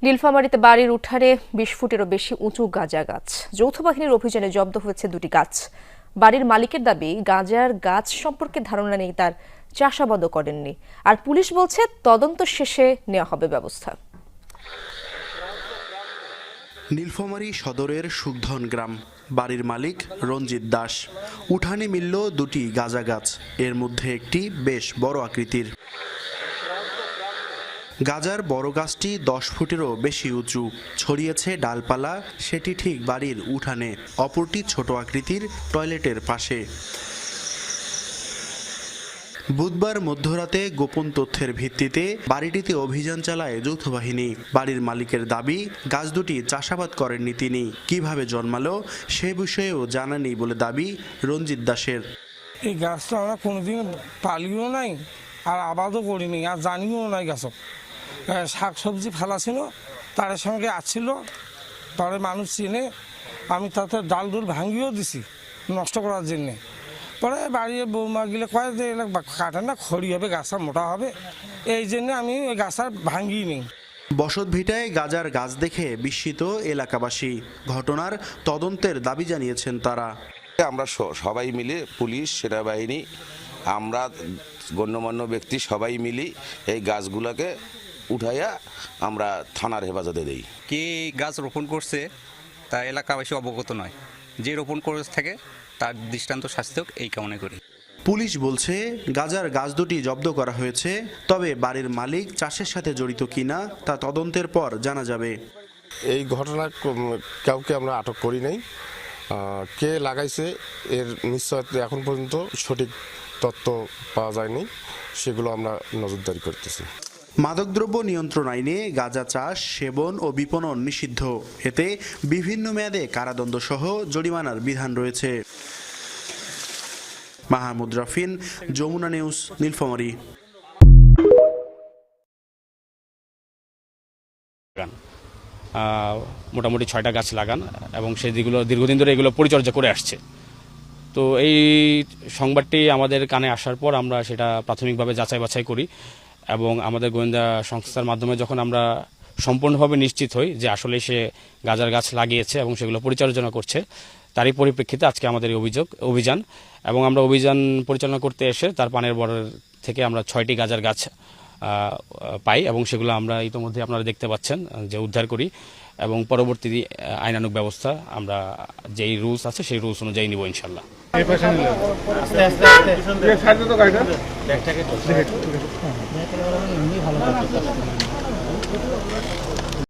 নীলফামারীতে বাড়ির উঠানে ২০ ফুটেরও বেশি উঁচু গাঁজা গাছ। যৌথ বাহিনীর অভিযানে জব্দ হয়েছে ২টি গাছ। বাড়ির মালিকের দাবি, গাঁজার গাছ সম্পর্কে ধারণা নেই, তার চাষাবাদও করেননি। আর পুলিশ বলছে তদন্ত শেষে নেওয়া হবে ব্যবস্থা। নীলফামারী সদরের সুখধন গ্রাম। বাড়ির মালিক রঞ্জিত দাস। উঠানে মিলল 2টি গাঁজা গাছ, এর মধ্যে একটি বেশ বড় আকৃতির। গাঁজার বড় গাছটি 10 ফুটেরও বেশি উঁচু, ছড়িয়েছে ডালপালা, সেটি ঠিক বাড়ির উঠানে। অপরটি ছোট আকৃতির, টয়লেটের পাশে। বুধবার মধ্যরাতে গোপন তথ্যের ভিত্তিতে বাড়িটিতে অভিযান চালায় যৌথ বাহিনী। বাড়ির মালিকের দাবি, গাছ দুটি চাষাবাদ করেননি তিনি। কিভাবে জন্মালো সে বিষয়েও জানা নেই বলে দাবি রঞ্জিত দাসের। এই গাছটা আমরা কোনোদিন পালিও নাই, আর আবাদও করিনি, আর জানিও নাই। গাছ শাক সবজি ফেলা ছিল, তার সঙ্গে আসছিল, পরে মানুষ চিনে, আমি তাতে ডাল ডুল ভাঙিয়েও দিছি নষ্ট করার জন্যে। পরে বাড়ির বৌমা গেলে কয় যে কাটে না, খড়ি হবে, গাছটা মোটা হবে, এই জন্যে আমি ওই গাছটা ভাঙিয়ে নিই। বসত ভিটায় গাঁজার গাছ দেখে বিস্মিত এলাকাবাসী। ঘটনার তদন্তের দাবি জানিয়েছেন তারা। আমরা সবাই মিলে, পুলিশ, সেনাবাহিনী, আমরা গণ্যমান্য ব্যক্তি সবাই মিলি এই গাছগুলোকে উঠাইয়া আমরা থানার হেফাজতে দেই। কে গাছ রোপণ করছে তা এলাকাবাসী অবগত নয়, যে রোপণ করে থাকে তার দৃষ্টান্ত শাস্তি হোক, এই কামনা করি। পুলিশ বলছে গাঁজার গাছ দুটি জব্দ করা হয়েছে, তবে বাড়ির মালিক চাষের সাথে জড়িত কিনা তা তদন্তের পর জানা যাবে। এই ঘটনা কাউকে আমরা আটক করি নাই। কে লাগাইছে এর নিশ্চয়তা এখন পর্যন্ত সঠিক তথ্য পাওয়া যায়নি, সেগুলো আমরা নজরদারি করতেছি। মাদকদ্রব্য নিয়ন্ত্রণ আইনে গাঁজা চাষ, সেবন ও বিপণন নিষিদ্ধ। এতে বিভিন্ন মেয়াদে কারাদণ্ড সহ জরিমানার বিধান রয়েছে। মাহমুদ রাফিন, যমুনা নিউজ, নীলফামারী। মোটামুটি 6টা গাছ লাগান এবং সেগুলো দীর্ঘদিন ধরে এগুলো পরিচর্যা করে আসছে। তো এই সংবাদটি আমাদের কানে আসার পর আমরা সেটা প্রাথমিকভাবে যাচাই বাছাই করি এবং আমাদের গোয়েন্দা সংস্থার মাধ্যমে যখন আমরা সম্পূর্ণভাবে নিশ্চিত হই যে আসলে সে গাঁজার গাছ লাগিয়েছে এবং সেগুলো পরিচর্যা করছে, তারই পরিপ্রেক্ষিতে আজকে আমাদের এই অভিযান এবং আমরা অভিযান পরিচালনা করতে এসে তার পানের বর্ডার থেকে আমরা 6টি গাঁজার গাছ পাই এবং সেগুলো আমরা ইতিমধ্যে আপনারা দেখতে পাচ্ছেন যে উদ্ধার করি এবং পরবর্তী আইনানুগ ব্যবস্থা আমরা যেই রুলস আছে সেই রুলস অনুযায়ী নিব ইনশাল্লাহ। আস্তে আস্তে